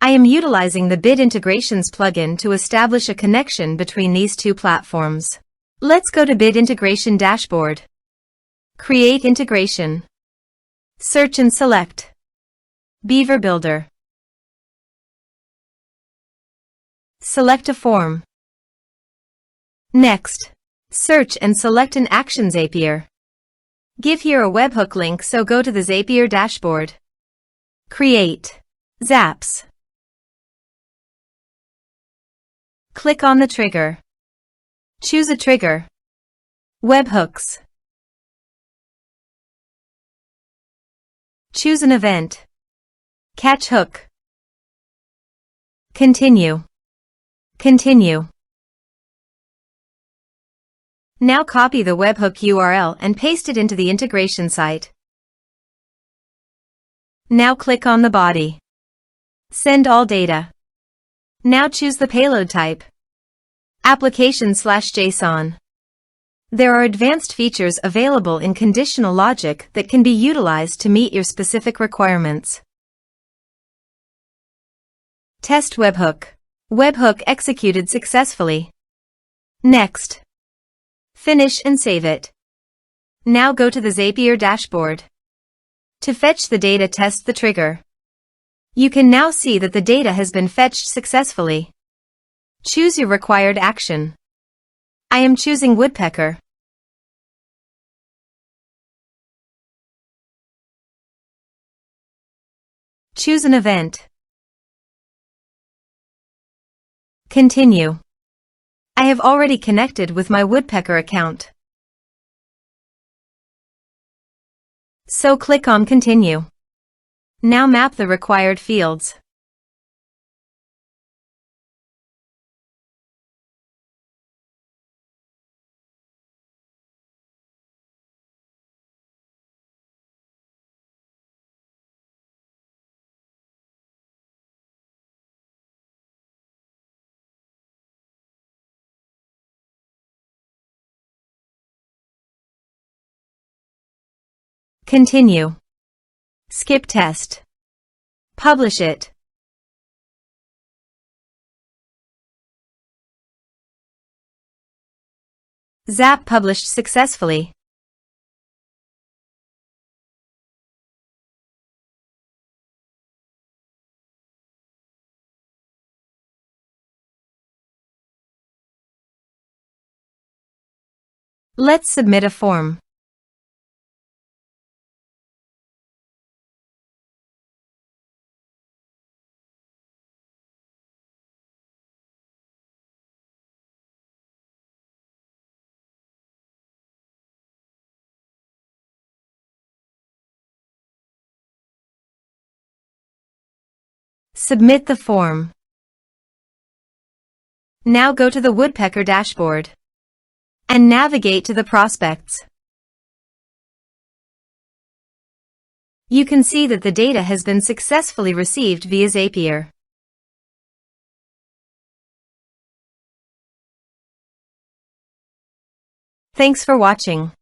I am utilizing the Bit Integrations plugin to establish a connection between these two platforms. Let's go to Bit Integration Dashboard. Create integration. Search and select Beaver Builder. Select a form. Next, search and select an action Zapier. Give here a webhook link, so go to the Zapier dashboard. Create Zaps. Click on the trigger. Choose a trigger. Webhooks. Choose an event. Catch hook. Continue. Continue. Now copy the webhook URL and paste it into the integration site. Now click on the body. Send all data. Now choose the payload type. Application/JSON. There are advanced features available in conditional logic that can be utilized to meet your specific requirements. Test webhook. Webhook executed successfully. Next. Finish and save it. Now go to the Zapier dashboard. To fetch the data, test the trigger. You can now see that the data has been fetched successfully. Choose your required action. I am choosing woodpecker. Choose an event. Continue. I have already connected with my woodpecker account, so click on Continue. Now map the required fields. Continue. Skip test. Publish it. Zap published successfully. Let's submit a form. Submit the form. Now go to the woodpecker dashboard and navigate to the prospects. You can see that the data has been successfully received via Zapier. Thanks for watching.